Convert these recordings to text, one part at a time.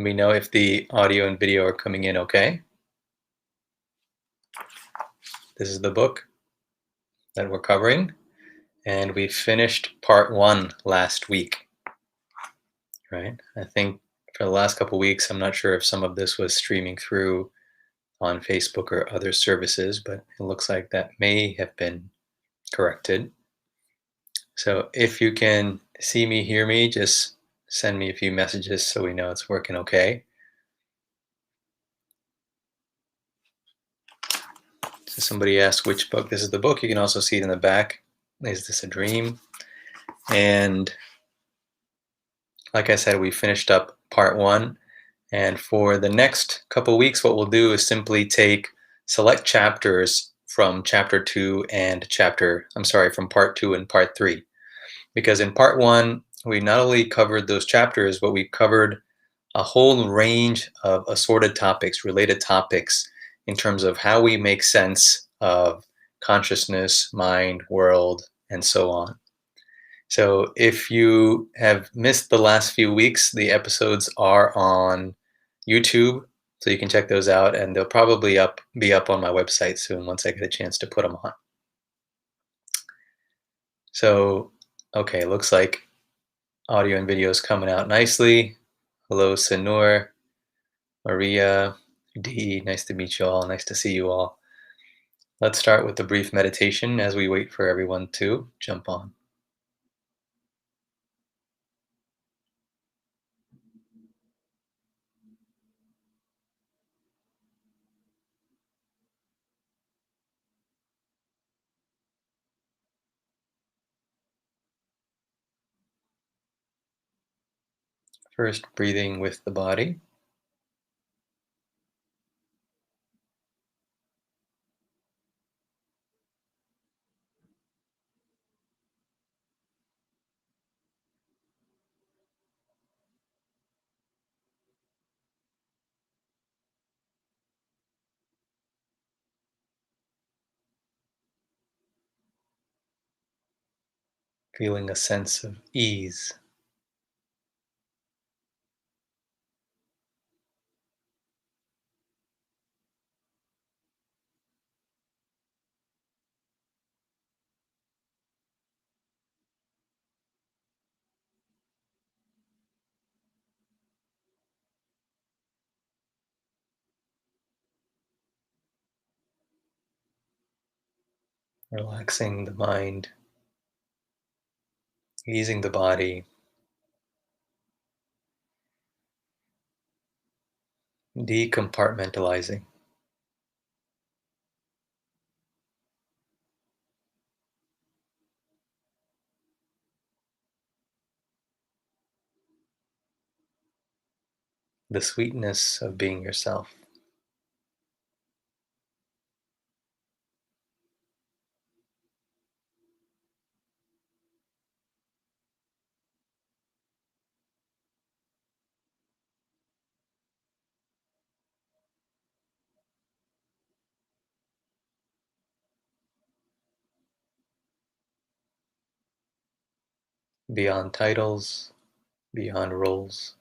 Let me know if the audio and video are coming in okay. This is the book that we're covering, and we finished part 1 last week, right? I think for the last couple weeks, I'm not sure if some of this was streaming through on Facebook or other services, but it looks like that may have been corrected. So if you can see me, hear me, just send me a few messages so we know it's working okay. So somebody asked which book. This is the book. You can also see it in the back. Is This a Dream? And like I said, we finished up part 1. And for the next couple weeks, what we'll do is simply take select chapters from chapter 2 and from part 2 and part 3. Because in part 1, we not only covered those chapters, but we covered a whole range of assorted topics, related topics, in terms of how we make sense of consciousness, mind, world, and so on. So if you have missed the last few weeks, the episodes are on YouTube, so you can check those out, and they'll probably be up on my website soon once I get a chance to put them on. So, okay, looks like audio and video is coming out nicely. Hello, Sanur, Maria, Dee, nice to meet you all. Nice to see you all. Let's start with the brief meditation as we wait for everyone to jump on. First, breathing with the body. Feeling a sense of ease. Relaxing the mind, easing the body, decompartmentalizing. The sweetness of being yourself. Beyond titles, beyond roles,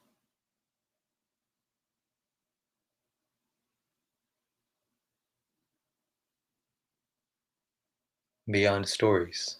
beyond stories.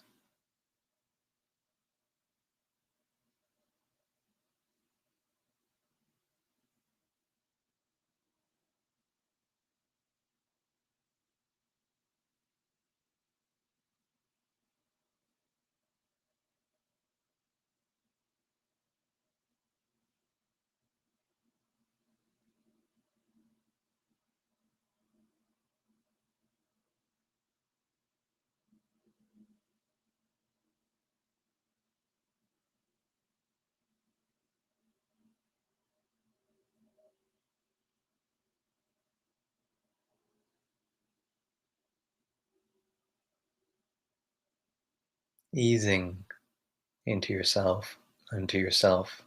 Easing into yourself, unto yourself.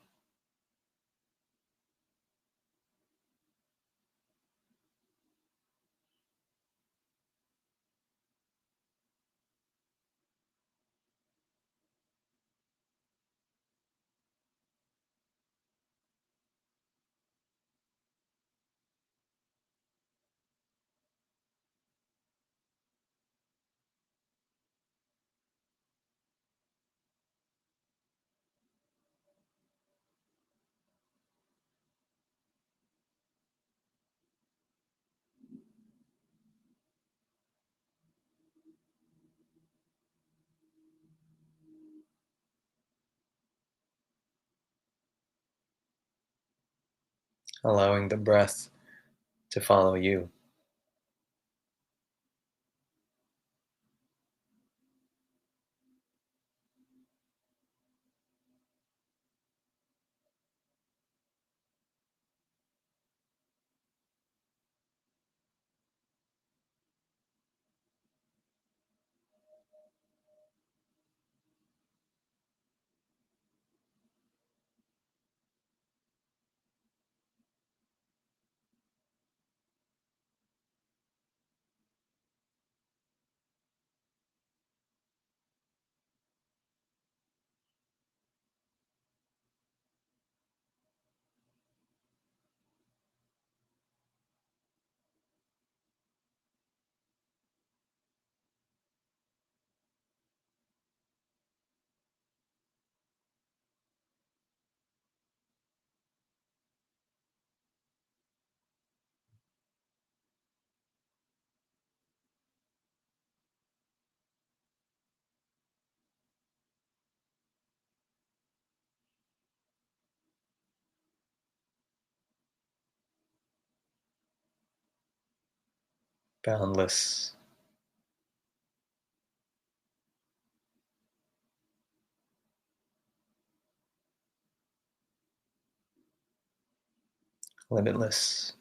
allowing the breath to follow you. Boundless, limitless.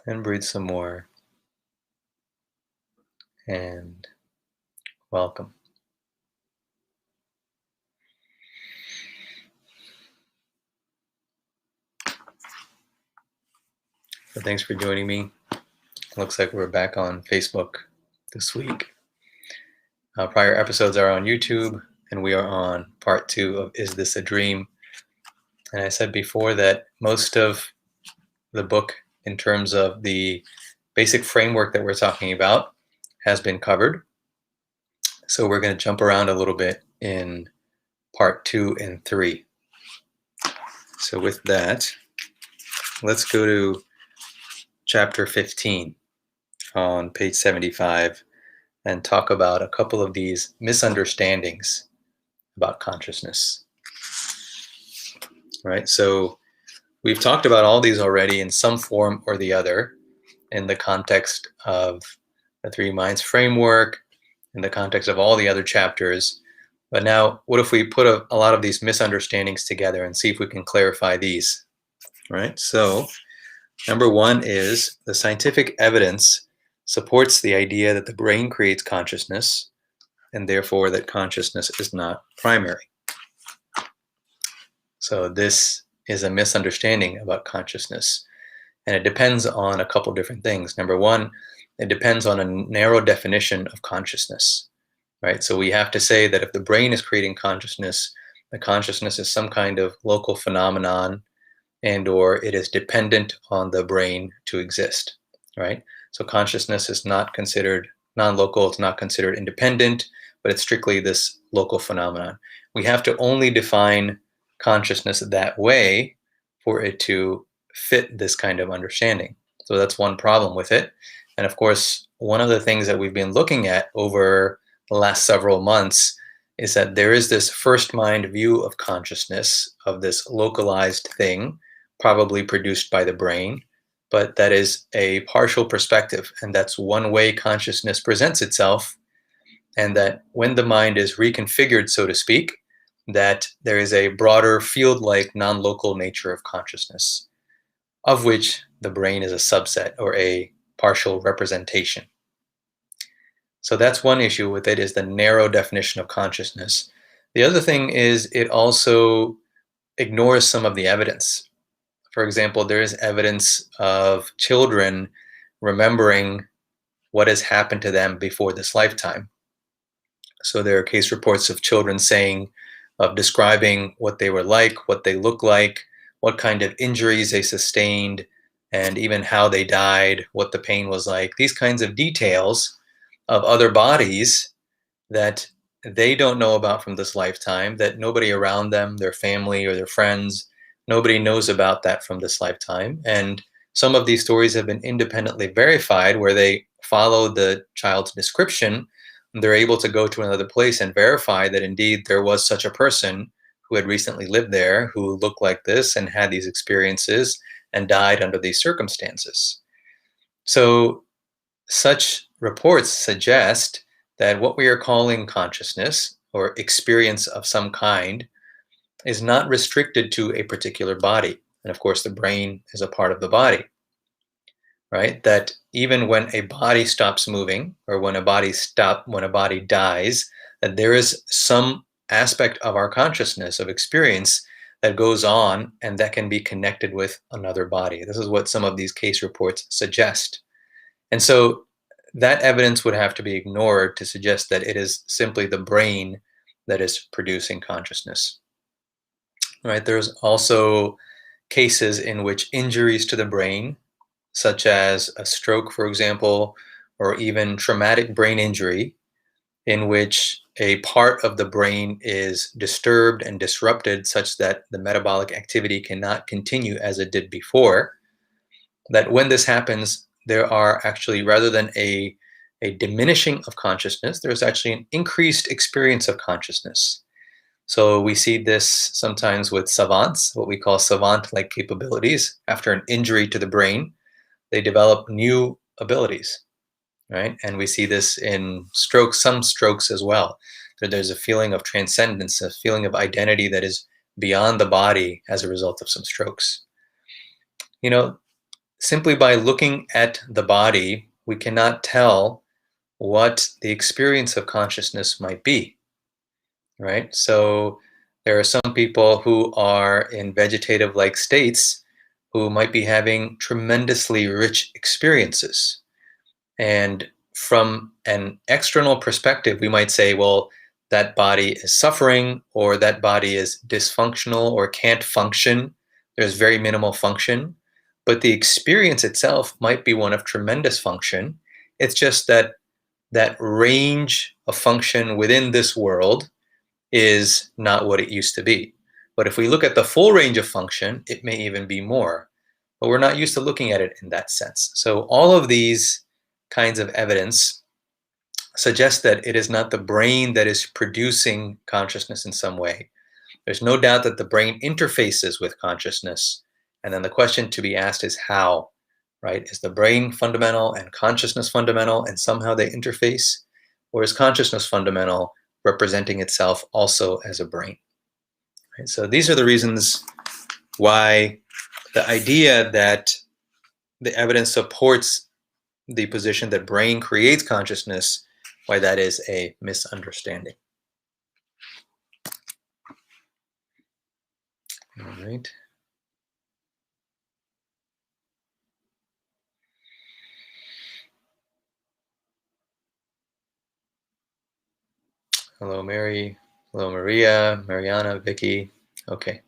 And breathe some more. And welcome. So thanks for joining me. Looks like we're back on Facebook this week. Prior episodes are on YouTube, and we are on part 2 of Is This a Dream? And I said before that most of the book, in terms of the basic framework that we're talking about, has been covered. So we're going to jump around a little bit in part 2 and 3. So with that, let's go to chapter 15 on page 75 and talk about a couple of these misunderstandings about consciousness. Right? So we've talked about all these already in some form or the other in the context of the Three Minds framework, in the context of all the other chapters. But now, what if we put a lot of these misunderstandings together and see if we can clarify these? Right? So, number one is the scientific evidence supports the idea that the brain creates consciousness, and therefore that consciousness is not primary. So this is a misunderstanding about consciousness. And it depends on a couple different things. Number one, it depends on a narrow definition of consciousness, right? So we have to say that if the brain is creating consciousness, the consciousness is some kind of local phenomenon, and or it is dependent on the brain to exist, right? So consciousness is not considered non-local, it's not considered independent, but it's strictly this local phenomenon. We have to only define consciousness that way for it to fit this kind of understanding. So that's one problem with it. And of course, one of the things that we've been looking at over the last several months is that there is this first mind view of consciousness, of this localized thing, probably produced by the brain, but that is a partial perspective. And that's one way consciousness presents itself. And that when the mind is reconfigured, so to speak, that there is a broader field-like non-local nature of consciousness, of which the brain is a subset or a partial representation. So that's one issue with it, is the narrow definition of consciousness. The other thing is it also ignores some of the evidence. For example, there is evidence of children remembering what has happened to them before this lifetime. So there are case reports of children describing what they were like, what they look like, what kind of injuries they sustained, and even how they died, what the pain was like. These kinds of details of other bodies that they don't know about from this lifetime, that nobody around them, their family or their friends, nobody knows about that from this lifetime. And some of these stories have been independently verified, where they follow the child's description. They're able to go to another place and verify that indeed there was such a person who had recently lived there, who looked like this and had these experiences and died under these circumstances. So such reports suggest that what we are calling consciousness or experience of some kind is not restricted to a particular body. And of course, the brain is a part of the body, right? That even when a body stops moving, or when a body dies, that there is some aspect of our consciousness, of experience, that goes on and that can be connected with another body. This is what some of these case reports suggest. And so that evidence would have to be ignored to suggest that it is simply the brain that is producing consciousness. Right? There's also cases in which injuries to the brain, such as a stroke, for example, or even traumatic brain injury, in which a part of the brain is disturbed and disrupted such that the metabolic activity cannot continue as it did before, that when this happens, there are actually, rather than a diminishing of consciousness, there's actually an increased experience of consciousness. So we see this sometimes with savants, what we call savant-like capabilities. After an injury to the brain, they develop new abilities, right? And we see this in strokes, some strokes as well. There's a feeling of transcendence, a feeling of identity that is beyond the body as a result of some strokes. You know, simply by looking at the body, we cannot tell what the experience of consciousness might be, right? So there are some people who are in vegetative-like states who might be having tremendously rich experiences. And from an external perspective, we might say, well, that body is suffering, or that body is dysfunctional or can't function. There's very minimal function. But the experience itself might be one of tremendous function. It's just that that range of function within this world is not what it used to be. But if we look at the full range of function, it may even be more. But we're not used to looking at it in that sense. So all of these kinds of evidence suggest that it is not the brain that is producing consciousness in some way. There's no doubt that the brain interfaces with consciousness. And then the question to be asked is how, right? Is the brain fundamental and consciousness fundamental, and somehow they interface? Or is consciousness fundamental, representing itself also as a brain? Right? So these are the reasons why the idea that the evidence supports the position that brain creates consciousness, why that is a misunderstanding. All right. Hello, Mary. Hello, Maria, Mariana, Vicky. Okay.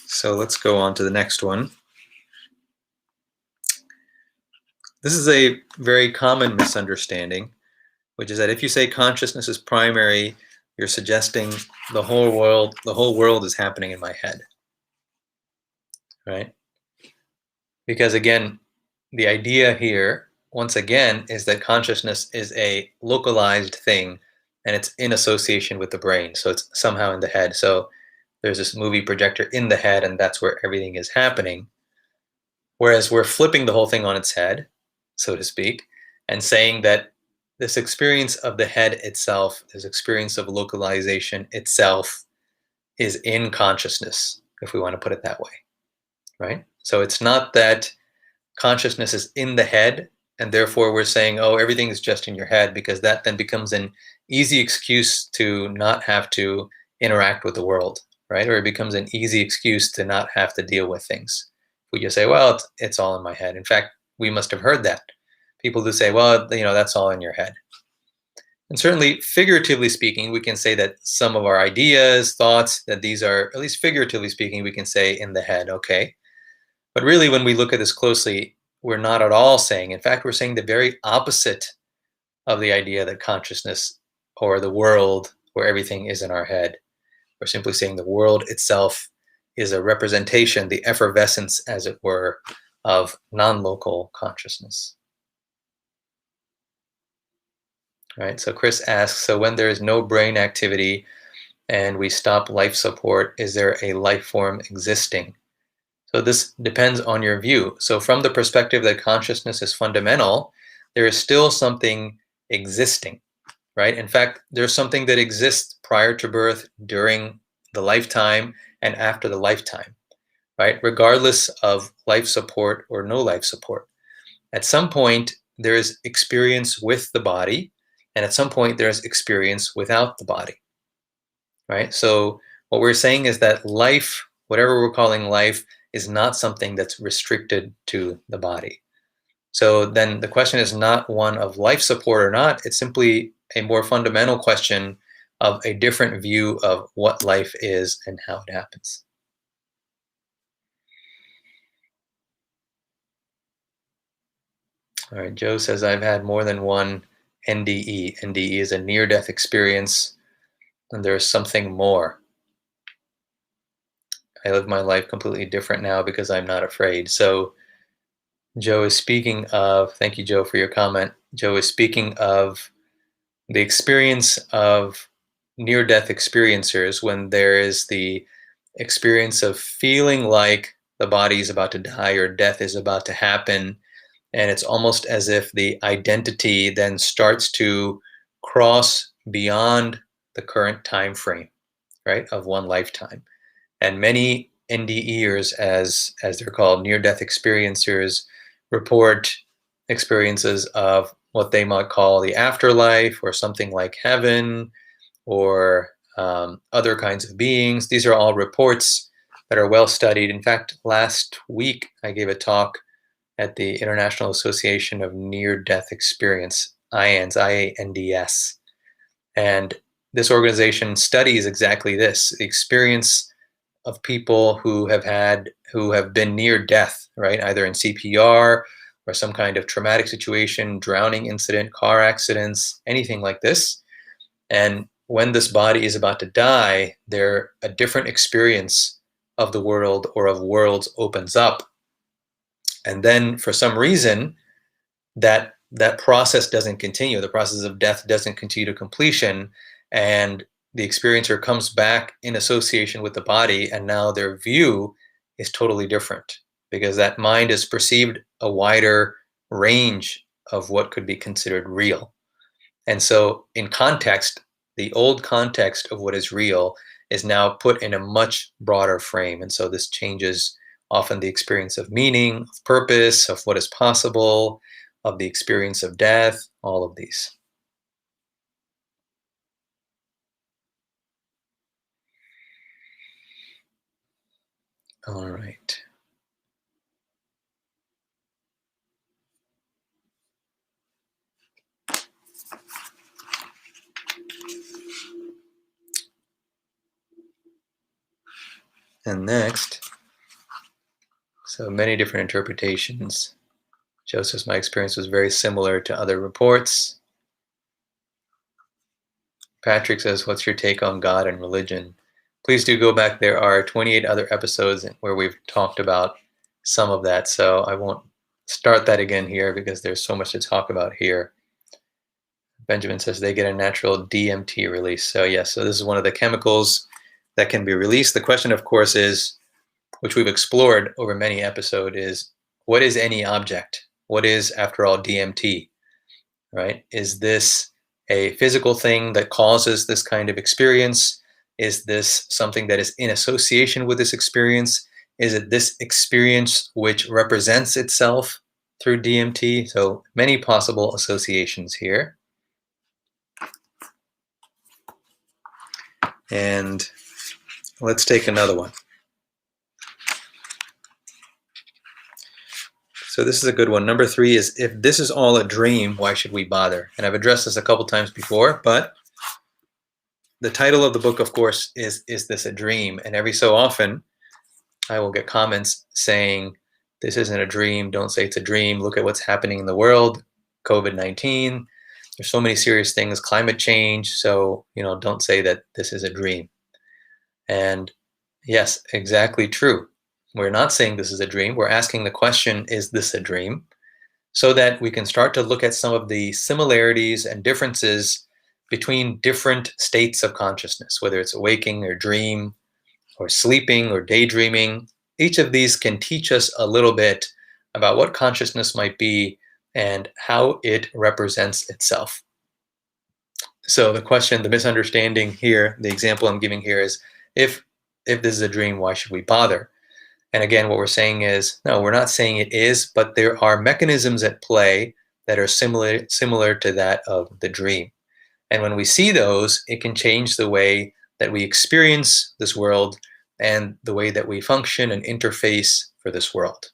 So let's go on to the next one. This is a very common misunderstanding, which is that if you say consciousness is primary, you're suggesting the whole world is happening in my head, right? Because again, the idea here, once again, is that consciousness is a localized thing and it's in association with the brain. So it's somehow in the head. So there's this movie projector in the head, and that's where everything is happening. Whereas we're flipping the whole thing on its head, so to speak, and saying that this experience of the head itself, this experience of localization itself, is in consciousness, if we want to put it that way, right? So it's not that consciousness is in the head, and therefore we're saying, oh, everything is just in your head, because that then becomes an easy excuse to not have to interact with the world, right? Or it becomes an easy excuse to not have to deal with things. We just say, well, it's all in my head. In fact, we must have heard that. People who say, well, that's all in your head. And certainly, figuratively speaking, we can say that some of our ideas, thoughts, that these are, at least figuratively speaking, we can say in the head, okay. But really, when we look at this closely, we're not at all saying, in fact, we're saying the very opposite of the idea that consciousness or the world or everything is in our head. We're simply saying the world itself is a representation, the effervescence, as it were, of non-local consciousness. Right? So Chris asks, so when there is no brain activity and we stop life support, is there a life form existing? So this depends on your view. So from the perspective that consciousness is fundamental, there is still something existing, right? In fact, there's something that exists prior to birth, during the lifetime, and after the lifetime, right? Regardless of life support or no life support. At some point, there is experience with the body, and at some point, there's experience without the body, right? So what we're saying is that life, whatever we're calling life, is not something that's restricted to the body. So then the question is not one of life support or not, it's simply a more fundamental question of a different view of what life is and how it happens. All right, Joe says, I've had more than one NDE. NDE is a near-death experience, and there's something more. I live my life completely different now because I'm not afraid. So Joe is speaking of, thank you, Joe, for your comment. Joe is speaking of the experience of near-death experiencers when there is the experience of feeling like the body is about to die or death is about to happen. And it's almost as if the identity then starts to cross beyond the current time frame, right, of one lifetime. And many NDEers, as they're called, near-death experiencers, report experiences of what they might call the afterlife or something like heaven or other kinds of beings. These are all reports that are well studied. In fact, last week I gave a talk at the International Association of Near-Death Experience, IANDS, IANDS. And this organization studies exactly this, the experience of people who have been near death, right? Either in CPR or some kind of traumatic situation, drowning incident, car accidents, anything like this. And when this body is about to die, a different experience of the world or of worlds opens up. And then for some reason, that process doesn't continue. The process of death doesn't continue to completion, and the experiencer comes back in association with the body, and now their view is totally different because that mind has perceived a wider range of what could be considered real. And so in context, the old context of what is real is now put in a much broader frame. And so this changes often the experience of meaning, of purpose, of what is possible, of the experience of death, all of these. All right. And next, so many different interpretations. Joe says, my experience was very similar to other reports. Patrick says, what's your take on God and religion? Please do go back. There are 28 other episodes where we've talked about some of that, so I won't start that again here because there's so much to talk about here. Benjamin says they get a natural DMT release. So yes, so this is one of the chemicals that can be released. The question, of course, is, which we've explored over many episodes, is what is any object? What is, after all, DMT, right? Is this a physical thing that causes this kind of experience? Is this something that is in association with this experience? Is it this experience which represents itself through DMT? So many possible associations here. And let's take another one. So this is a good one. Number 3 is, if this is all a dream, why should we bother? And I've addressed this a couple times before, but the title of the book, of course, is this a dream? And every so often, I will get comments saying, this isn't a dream. Don't say it's a dream. Look at what's happening in the world. COVID-19. There's so many serious things. Climate change. So, don't say that this is a dream. And yes, exactly true. We're not saying this is a dream. We're asking the question, is this a dream? So that we can start to look at some of the similarities and differences between different states of consciousness, whether it's waking or dream or sleeping or daydreaming. Each of these can teach us a little bit about what consciousness might be and how it represents itself. So the question, the misunderstanding here, the example I'm giving here is, if this is a dream, why should we bother? And again, what we're saying is, no, we're not saying it is, but there are mechanisms at play that are similar to that of the dream. And when we see those, it can change the way that we experience this world and the way that we function and interface for this world,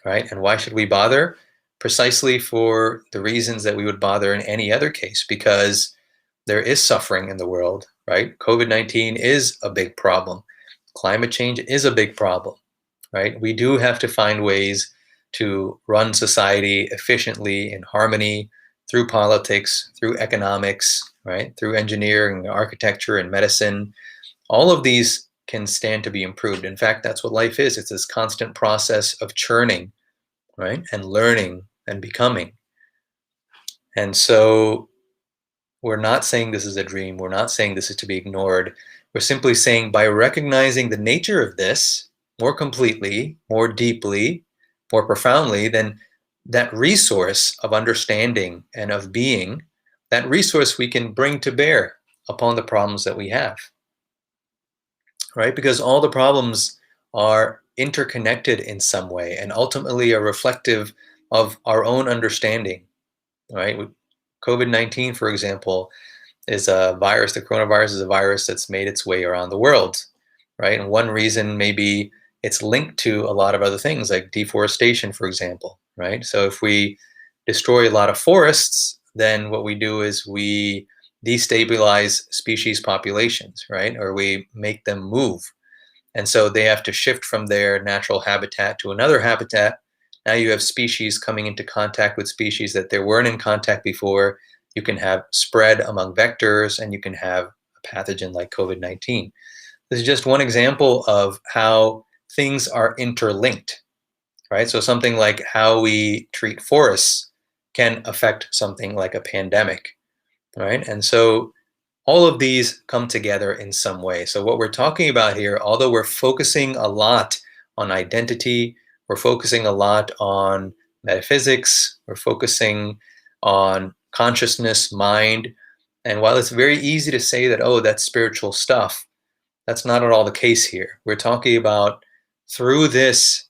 right? And why should we bother? Precisely for the reasons that we would bother in any other case, because there is suffering in the world, right? COVID-19 is a big problem. Climate change is a big problem, right? We do have to find ways to run society efficiently, in harmony, through politics, through economics, right? Through engineering, architecture, and medicine. All of these can stand to be improved. In fact, that's what life is. It's this constant process of churning, right? And learning and becoming. And so we're not saying this is a dream. We're not saying this is to be ignored. We're simply saying, by recognizing the nature of this more completely, more deeply, more profoundly, then that resource of understanding and of being, that resource we can bring to bear upon the problems that we have, right? Because all the problems are interconnected in some way and ultimately are reflective of our own understanding, right? COVID-19, for example, is a virus. The coronavirus is a virus that's made its way around the world, right? And one reason maybe it's linked to a lot of other things like deforestation, for example, right? So if we destroy a lot of forests, then what we do is we destabilize species populations, right? Or we make them move. And so they have to shift from their natural habitat to another habitat. Now you have species coming into contact with species that they weren't in contact before. You can have spread among vectors, and you can have a pathogen like COVID-19. This is just one example of how things are interlinked, right? So something like how we treat forests can affect something like a pandemic, right? And so all of these come together in some way. So what we're talking about here, although we're focusing a lot on identity, we're focusing a lot on metaphysics, we're focusing on consciousness, mind. And while it's very easy to say that, oh, that's spiritual stuff, that's not at all the case here. We're talking about, through this,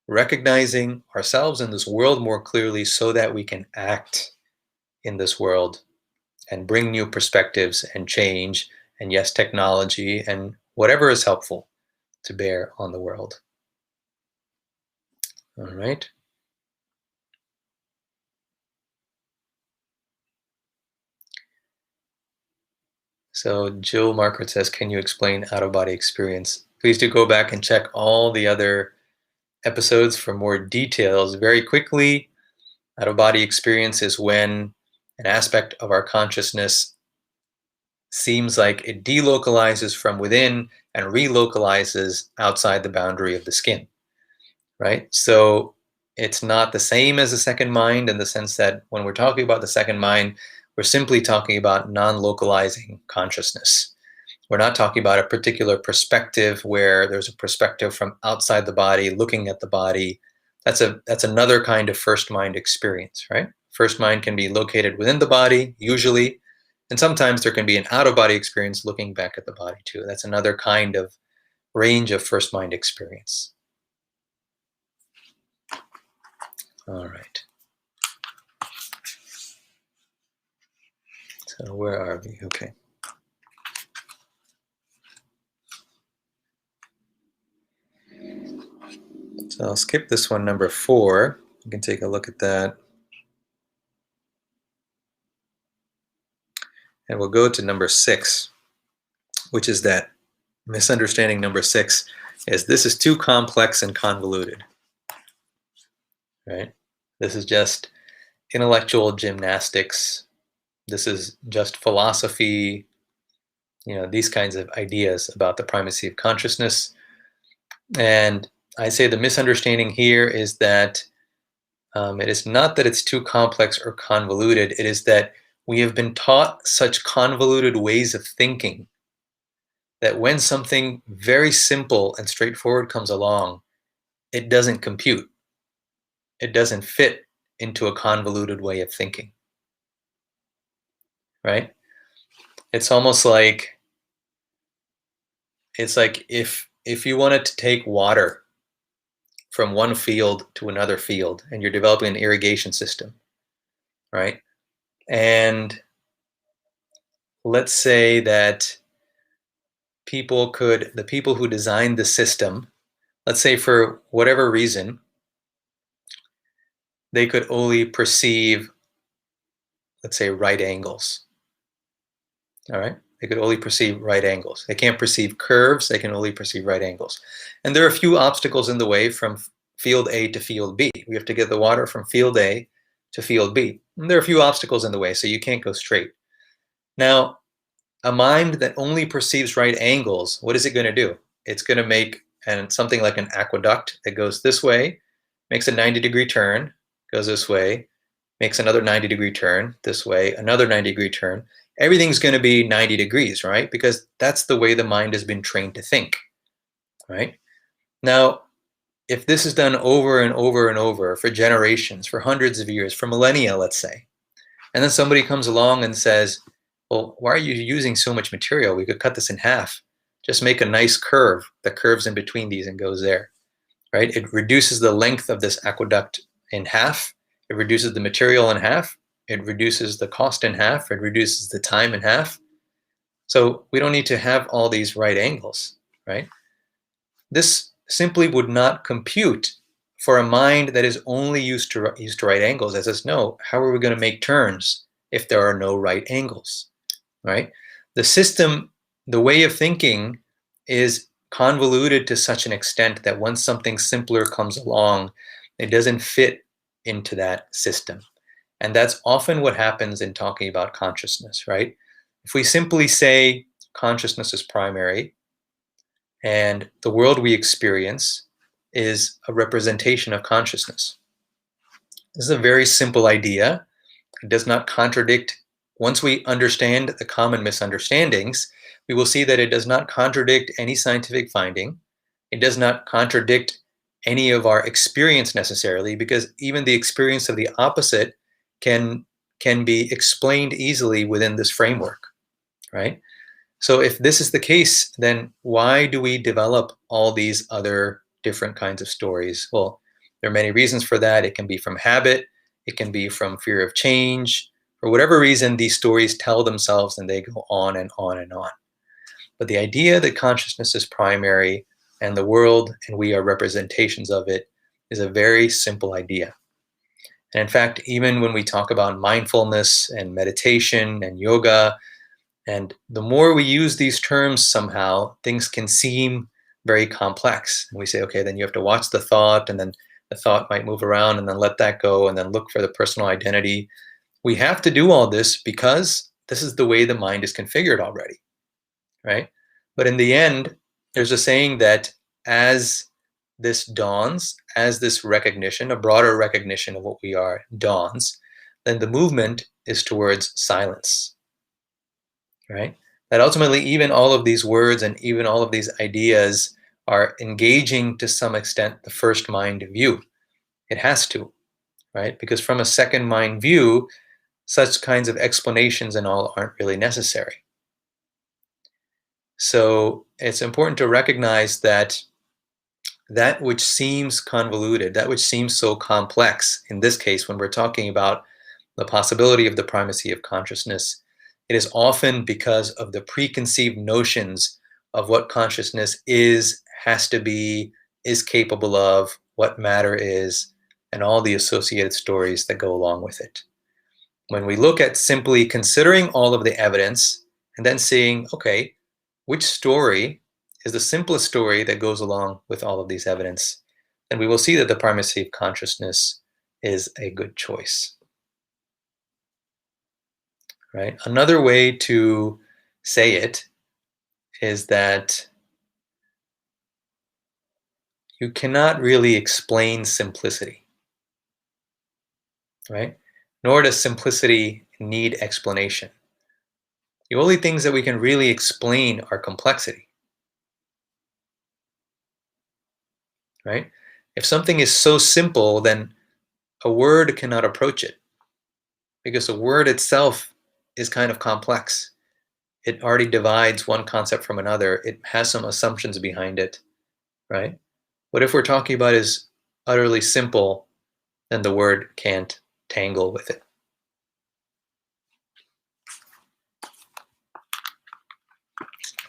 recognizing ourselves in this world more clearly so that we can act in this world and bring new perspectives and change, and yes, technology and whatever is helpful to bear on the world. All right. So Jill Margaret says, can you explain out-of-body experience? Please do go back and check all the other episodes for more details. Very quickly, out-of-body experience is when an aspect of our consciousness seems like it delocalizes from within and relocalizes outside the boundary of the skin, right? So it's not the same as the second mind in the sense that when we're talking about the second mind, we're simply talking about non-localizing consciousness. We're not talking about a particular perspective where there's a perspective from outside the body looking at the body. That's another kind of first mind experience, right? First mind can be located within the body, usually, and sometimes there can be an out-of-body experience looking back at the body too. That's another kind of range of first mind experience. All right. So where are we? Okay. So I'll skip this one, number 4. You can take a look at that. And we'll go to number 6, which is that misunderstanding number 6 is this is too complex and convoluted, right? This is just intellectual gymnastics. This is just philosophy, these kinds of ideas about the primacy of consciousness. And I say the misunderstanding here is that it is not that it's too complex or convoluted. It is that we have been taught such convoluted ways of thinking that when something very simple and straightforward comes along, it doesn't compute. It doesn't fit into a convoluted way of thinking, right? It's almost like if you wanted to take water from one field to another field and you're developing an irrigation system, right? And let's say that the people who designed the system, let's say for whatever reason, they could only perceive, let's say, right angles. All right? They could only perceive right angles. They can't perceive curves. They can only perceive right angles. And there are a few obstacles in the way from field A to field B. We have to get the water from field A to field B. And there are a few obstacles in the way, so you can't go straight. Now, a mind that only perceives right angles, what is it going to do? It's going to make something like an aqueduct that goes this way, makes a 90-degree turn, goes this way, makes another 90-degree turn this way, another 90-degree turn. Everything's going to be 90 degrees, right? Because that's the way the mind has been trained to think, right? Now, if this is done over and over and over for generations, for hundreds of years, for millennia, let's say, and then somebody comes along and says, well, why are you using so much material? We could cut this in half. Just make a nice curve that curves in between these and goes there, right? It reduces the length of this aqueduct in half. It reduces the material in half. It reduces the cost in half. It reduces the time in half. So we don't need to have all these right angles, right? This simply would not compute for a mind that is only used to right angles. As says, no, how are we going to make turns if there are no right angles, right? The system, the way of thinking is convoluted to such an extent that once something simpler comes along, it doesn't fit into that system. And that's often what happens in talking about consciousness, right? If we simply say consciousness is primary and the world we experience is a representation of consciousness. This is a very simple idea. It does not contradict. Once we understand the common misunderstandings, we will see that it does not contradict any scientific finding. It does not contradict any of our experience necessarily, because even the experience of the opposite can be explained easily within this framework, right? So if this is the case, then why do we develop all these other different kinds of stories? Well, there are many reasons for that. It can be from habit. It can be from fear of change. For whatever reason, these stories tell themselves and they go on and on and on. But the idea that consciousness is primary and the world and we are representations of it is a very simple idea. And in fact, even when we talk about mindfulness and meditation and yoga, and the more we use these terms somehow, things can seem very complex. And we say, okay, then you have to watch the thought, and then the thought might move around, and then let that go, and then look for the personal identity. We have to do all this because this is the way the mind is configured already, right? But in the end, there's a saying that as this dawns, as this recognition, a broader recognition of what we are, dawns, then the movement is towards silence, right? That ultimately, even all of these words and even all of these ideas are engaging to some extent the first mind view. It has to, right? Because from a second mind view, such kinds of explanations and all aren't really necessary. So it's important to recognize that that which seems convoluted, that which seems so complex, in this case, when we're talking about the possibility of the primacy of consciousness, it is often because of the preconceived notions of what consciousness is, has to be, is capable of, what matter is, and all the associated stories that go along with it. When we look at simply considering all of the evidence and then seeing, okay, which story is the simplest story that goes along with all of these evidence, then we will see that the primacy of consciousness is a good choice. Right? Another way to say it is that you cannot really explain simplicity, right? Nor does simplicity need explanation. The only things that we can really explain are complexity, right? If something is so simple, then a word cannot approach it because a word itself is kind of complex. It already divides one concept from another. It has some assumptions behind it, right? What if we're talking about is utterly simple, then the word can't tangle with it.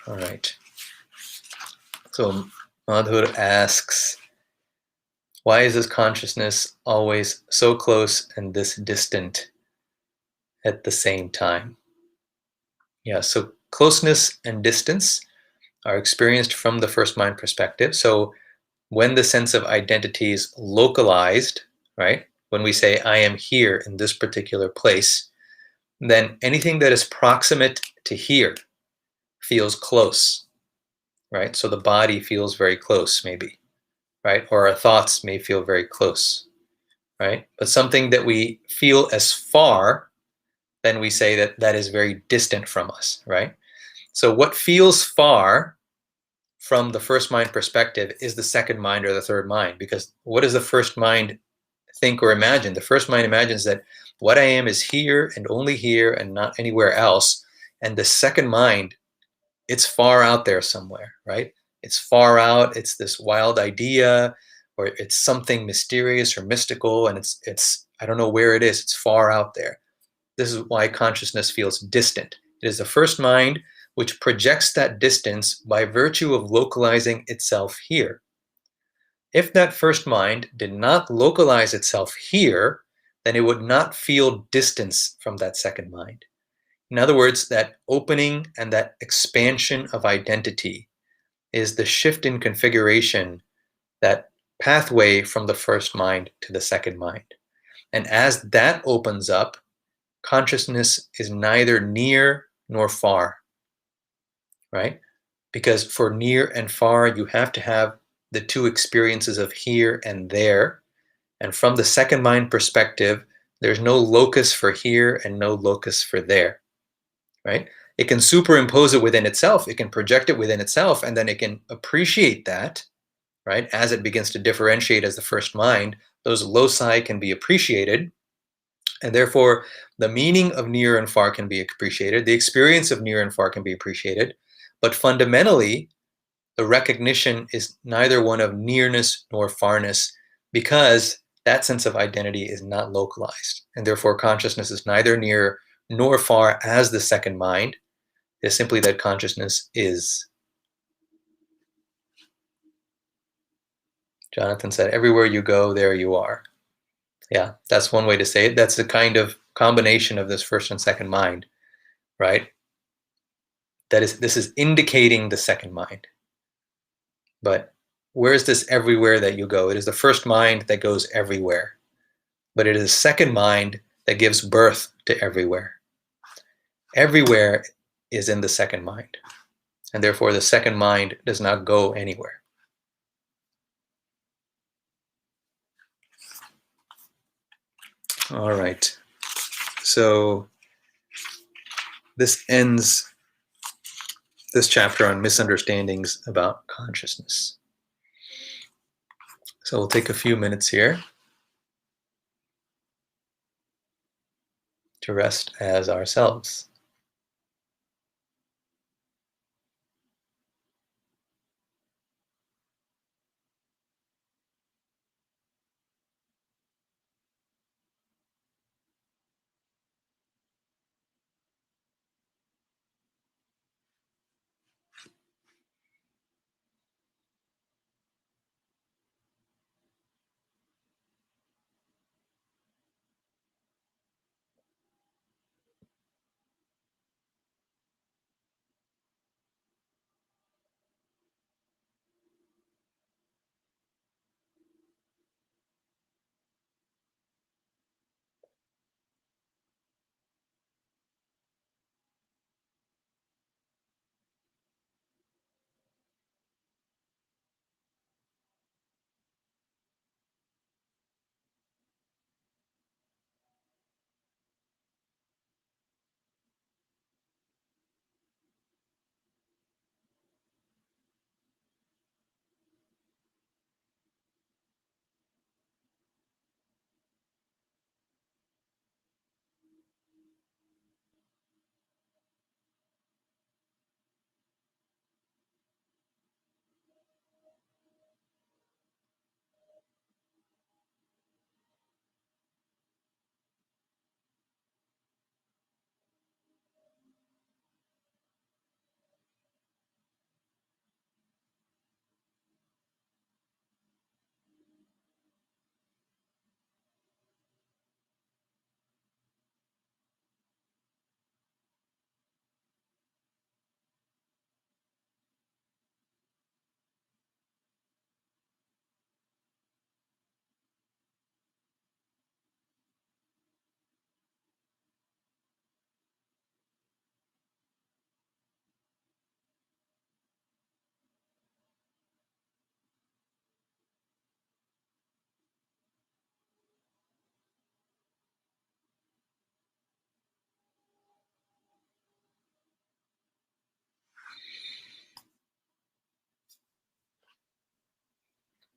All right. So Madhur asks, why is this consciousness always so close and this distant at the same time? Yeah, so closeness and distance are experienced from the first mind perspective. So when the sense of identity is localized, right? When we say, I am here in this particular place, then anything that is proximate to here feels close, right? So the body feels very close, maybe, right? Or our thoughts may feel very close, right? But something that we feel as far, then we say that that is very distant from us, right? So what feels far from the first mind perspective is the second mind or the third mind, because what does the first mind think or imagine? The first mind imagines that what I am is here and only here and not anywhere else. And the second mind, it's far out there somewhere, right? It's far out. It's this wild idea, or it's something mysterious or mystical, and it's I don't know where it is. It's far out there. This is why consciousness feels distant. It is the first mind which projects that distance by virtue of localizing itself here. If that first mind did not localize itself here, then it would not feel distance from that second mind. In other words, that opening and that expansion of identity is the shift in configuration, that pathway from the first mind to the second mind. And as that opens up, consciousness is neither near nor far, right? Because for near and far, you have to have the two experiences of here and there. And from the second mind perspective, there's no locus for here and no locus for there, right? It can superimpose it within itself. It can project it within itself, and then it can appreciate that, right? As it begins to differentiate as the first mind, those loci can be appreciated. And therefore, the meaning of near and far can be appreciated. The experience of near and far can be appreciated. But fundamentally, the recognition is neither one of nearness nor farness, because that sense of identity is not localized. And therefore, consciousness is neither near nor far as the second mind. It is simply that consciousness is. Jonathan said, everywhere you go, there you are. Yeah, that's one way to say it. That's the kind of combination of this first and second mind, right? This is indicating the second mind. But where is this everywhere that you go? It is the first mind that goes everywhere. But it is the second mind that gives birth to everywhere. Everywhere is in the second mind. And therefore, the second mind does not go anywhere. All right. So this ends this chapter on misunderstandings about consciousness. So we'll take a few minutes here to rest as ourselves.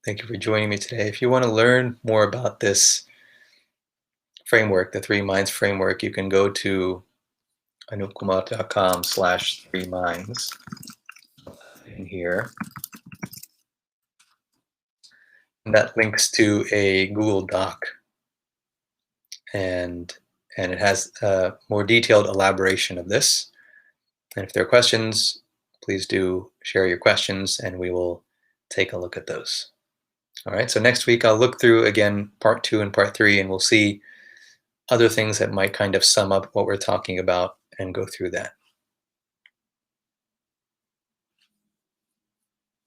Thank you for joining me today. If you want to learn more about this framework, the Three Minds framework, you can go to anupkumar.com/3minds in here. And that links to a Google Doc, and it has a more detailed elaboration of this. And if there are questions, please do share your questions and we will take a look at those. All right, so next week I'll look through again part 2 and part 3, and we'll see other things that might kind of sum up what we're talking about and go through that.